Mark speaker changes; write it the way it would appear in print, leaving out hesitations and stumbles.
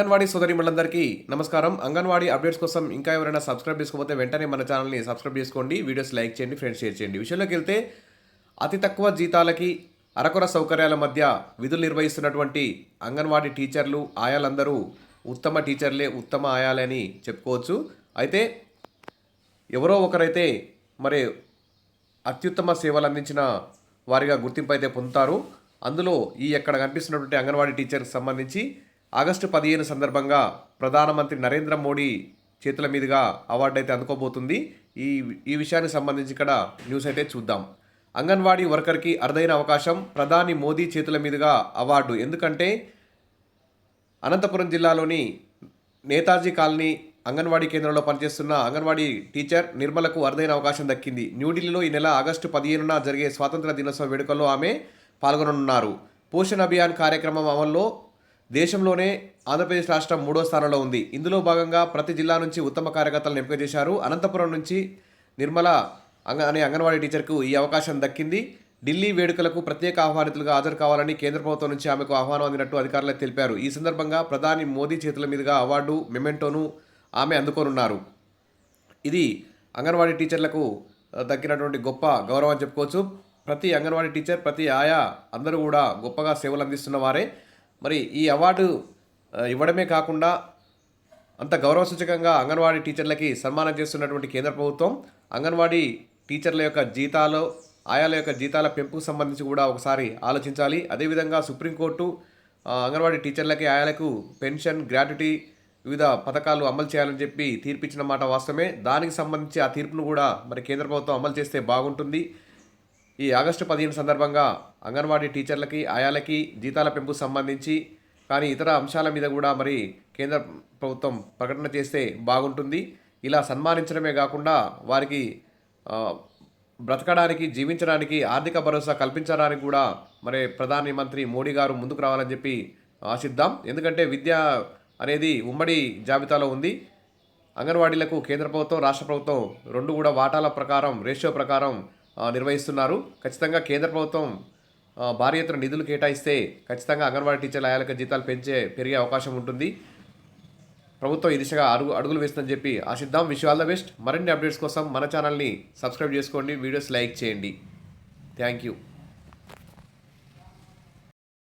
Speaker 1: అంగన్వాడీ సోదరిమణులందరికీ నమస్కారం. అంగన్వాడీ అప్డేట్స్ కోసం ఇంకా ఎవరైనా సబ్స్క్రైబ్ చేసుకోకపోతే వెంటనే మన ఛానల్ని సబ్స్క్రైబ్ చేసుకోండి. వీడియోస్ లైక్ చేయండి, ఫ్రెండ్స్ షేర్ చేయండి. విషయంలోకి వెళ్తే అతి తక్కువ జీతాలకి అరకొర సౌకర్యాల మధ్య విధులు నిర్వహిస్తున్నటువంటి అంగన్వాడీ టీచర్లు ఆయాలందరూ ఉత్తమ టీచర్లే, ఉత్తమ ఆయాలే అని చెప్పుకోవచ్చు. అయితే ఎవరో ఒకరైతే మరి అత్యుత్తమ సేవలు అందించిన వారిగా గుర్తింపు అయితే పొందుతారు. అందులో ఇక్కడ కనిపిస్తున్నటువంటి అంగన్వాడీ టీచర్కి సంబంధించి ఆగస్టు 15 సందర్భంగా ప్రధానమంత్రి నరేంద్ర మోడీ చేతుల మీదుగా అవార్డు అయితే అందుకోబోతుంది. ఈ ఈ విషయానికి సంబంధించి ఇక్కడ న్యూస్ అయితే చూద్దాం. అంగన్వాడీ వర్కర్కి అరుదైన అవకాశం, ప్రధాని మోదీ చేతుల మీదుగా అవార్డు. ఎందుకంటే అనంతపురం జిల్లాలోని నేతాజీ కాలనీ అంగన్వాడీ కేంద్రంలో పనిచేస్తున్న అంగన్వాడీ టీచర్ నిర్మలకు అరుదైన అవకాశం దక్కింది. న్యూఢిల్లీలో ఈ నెల ఆగస్టు 15న జరిగే స్వాతంత్ర దినోత్సవ వేడుకల్లో ఆమె పాల్గొననున్నారు. పోషణ్ అభియాన్ కార్యక్రమం అమల్లో దేశంలోనే ఆంధ్రప్రదేశ్ రాష్ట్రం 3వ స్థానంలో ఉంది. ఇందులో భాగంగా ప్రతి జిల్లా నుంచి ఉత్తమ కార్యకర్తలను ఎంపిక చేశారు. అనంతపురం నుంచి నిర్మల అనే అంగన్వాడీ టీచర్కు ఈ అవకాశం దక్కింది. ఢిల్లీ వేడుకలకు ప్రత్యేక ఆహ్వానితులుగా హాజరు కావాలని కేంద్ర ప్రభుత్వం నుంచి ఆమెకు ఆహ్వానం అందినట్టు అధికారులు తెలిపారు. ఈ సందర్భంగా ప్రధాని మోదీ చేతుల మీదుగా అవార్డు మెమెంటోను ఆమె అందుకోనున్నారు. ఇది అంగన్వాడీ టీచర్లకు దక్కినటువంటి గొప్ప గౌరవం అని చెప్పుకోవచ్చు. ప్రతి అంగన్వాడీ టీచర్, ప్రతి ఆయా అందరూ కూడా గొప్పగా సేవలు అందిస్తున్న వారే. మరి ఈ అవార్డు ఇవ్వడమే కాకుండా అంత గౌరవ సూచకంగా అంగన్వాడీ టీచర్లకి సన్మానం చేస్తున్నటువంటి కేంద్ర ప్రభుత్వం అంగన్వాడీ టీచర్ల యొక్క జీతాలు, ఆయాల యొక్క జీతాల పెంపుకు సంబంధించి కూడా ఒకసారి ఆలోచించాలి. అదేవిధంగా సుప్రీంకోర్టు అంగన్వాడీ టీచర్లకి, ఆయాలకు పెన్షన్, గ్రాట్యుటీ, వివిధ పథకాలు అమలు చేయాలని చెప్పి తీర్పిచ్చిన మాట వాస్తవమే. దానికి సంబంధించి ఆ తీర్పును కూడా మరి కేంద్ర ప్రభుత్వం అమలు చేస్తే బాగుంటుంది. ఈ ఆగస్టు 15 సందర్భంగా అంగన్వాడీ టీచర్లకి, ఆయాలకి జీతాల పెంపుకు సంబంధించి కానీ ఇతర అంశాల మీద కూడా మరి కేంద్ర ప్రభుత్వం ప్రకటన చేస్తే బాగుంటుంది. ఇలా సన్మానించడమే కాకుండా వారికి బ్రతకడానికి, జీవించడానికి ఆర్థిక భరోసా కల్పించడానికి కూడా మరి ప్రధానమంత్రి మోడీ గారు ముందుకు రావాలని చెప్పి ఆశిద్దాం. ఎందుకంటే విద్య అనేది ఉమ్మడి జాబితాలో ఉంది. అంగన్వాడీలకు కేంద్ర ప్రభుత్వం, రాష్ట్ర ప్రభుత్వం రెండు కూడా వాటాల ప్రకారం, రేషియో ప్రకారం నిర్వహిస్తున్నారు. ఖచ్చితంగా కేంద్ర ప్రభుత్వం భారీ ఎత్తున నిధులు కేటాయిస్తే ఖచ్చితంగా అంగన్వాడీ టీచర్ల ఆయాలకు జీతాలు పెరిగే అవకాశం ఉంటుంది. ప్రభుత్వం ఈ దిశగా అడుగులు వేస్తుందని చెప్పి ఆశిద్దాం. Wish all the best. మరిన్ని అప్డేట్స్ కోసం మన ఛానల్ని సబ్స్క్రైబ్ చేసుకోండి, వీడియోస్ లైక్ చేయండి. Thank you.